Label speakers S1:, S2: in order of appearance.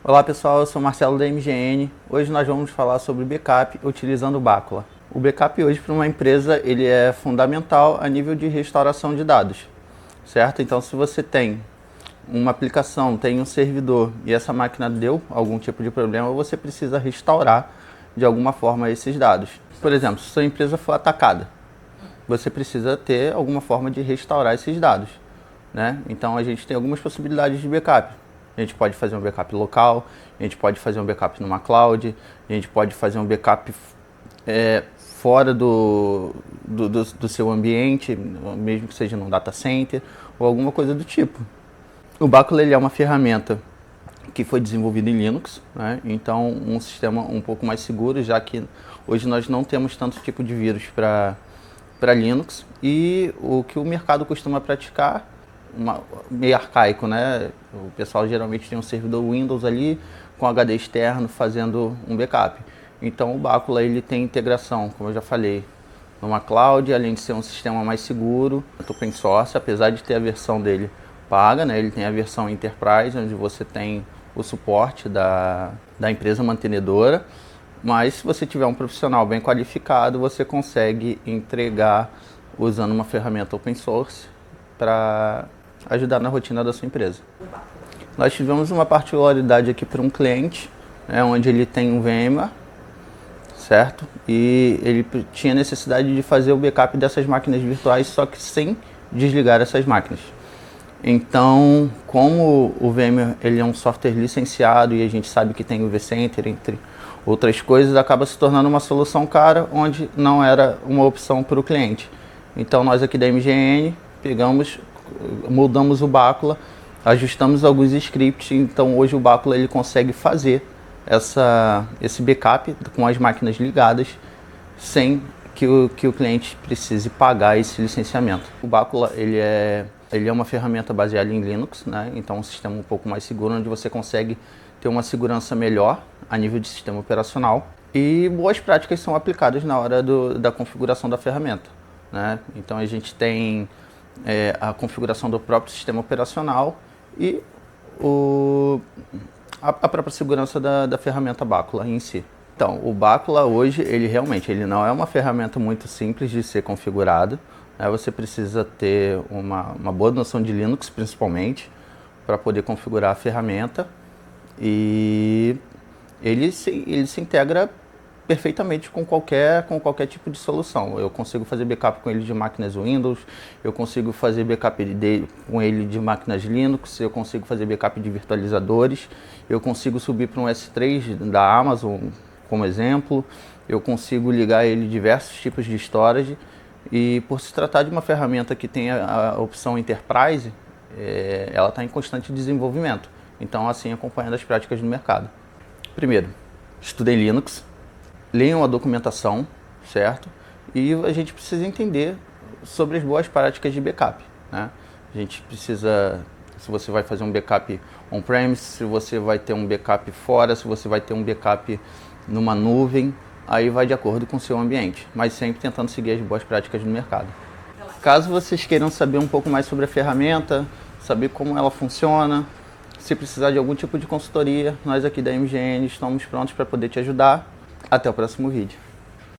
S1: Olá pessoal, eu sou Marcelo da MGN. Hoje nós vamos falar sobre backup utilizando o Bacula. O backup hoje para uma empresa ele é fundamental a nível de restauração de dados, certo? Então se você tem uma aplicação, tem um servidor e essa máquina deu algum tipo de problema, você precisa restaurar de alguma forma esses dados. Por exemplo, se sua empresa for atacada, você precisa ter alguma forma de restaurar esses dados, né? Então a gente tem algumas possibilidades de backup. A gente pode fazer um backup local, a gente pode fazer um backup numa cloud, a gente pode fazer um backup fora do seu ambiente, mesmo que seja num data center ou alguma coisa do tipo. O Bacula ele é uma ferramenta que foi desenvolvida em Linux, né? Então um sistema um pouco mais seguro, já que hoje nós não temos tanto tipo de vírus para Linux, e o que o mercado costuma praticar, meio arcaico, né? O pessoal geralmente tem um servidor Windows ali com HD externo fazendo um backup. Então o Bacula ele tem integração, como eu já falei, numa cloud, além de ser um sistema mais seguro, open source, apesar de ter a versão dele paga, né? Ele tem a versão Enterprise, onde você tem o suporte da empresa mantenedora, mas se você tiver um profissional bem qualificado, você consegue entregar usando uma ferramenta open source para ajudar na rotina da sua empresa. Nós tivemos uma particularidade aqui para um cliente, né, onde ele tem um VMware, certo? E ele tinha necessidade de fazer o backup dessas máquinas virtuais, só que sem desligar essas máquinas. Então, como o VMware ele é um software licenciado e a gente sabe que tem o vCenter, entre outras coisas, acaba se tornando uma solução cara, onde não era uma opção para o cliente. Então nós aqui da MGN mudamos o Bacula, ajustamos alguns scripts, então hoje o Bacula ele consegue fazer esse backup com as máquinas ligadas sem que o cliente precise pagar esse licenciamento. O Bacula ele é uma ferramenta baseada em Linux, né? Então um sistema um pouco mais seguro, onde você consegue ter uma segurança melhor a nível de sistema operacional, e boas práticas são aplicadas na hora da configuração da ferramenta, né? Então a gente tem a configuração do próprio sistema operacional e a própria segurança da ferramenta Bacula em si. Então, o Bacula hoje, ele não é uma ferramenta muito simples de ser configurado, né? Você precisa ter uma boa noção de Linux, principalmente, para poder configurar a ferramenta, e ele se integra perfeitamente com qualquer tipo de solução. Eu consigo fazer backup com ele de máquinas Windows, eu consigo fazer backup com ele de máquinas Linux, eu consigo fazer backup de virtualizadores, eu consigo subir para um S3 da Amazon, como exemplo, eu consigo ligar ele diversos tipos de storage, e por se tratar de uma ferramenta que tem a opção Enterprise, ela está em constante desenvolvimento. Então, assim, acompanhando as práticas do mercado. Primeiro, estudem Linux, leiam a documentação, certo? E a gente precisa entender sobre as boas práticas de backup, né? A gente precisa, se você vai fazer um backup on-premise, se você vai ter um backup fora, se você vai ter um backup numa nuvem, aí vai de acordo com o seu ambiente, mas sempre tentando seguir as boas práticas do mercado. Caso vocês queiram saber um pouco mais sobre a ferramenta, saber como ela funciona, se precisar de algum tipo de consultoria, nós aqui da MGN estamos prontos para poder te ajudar. Até o próximo vídeo.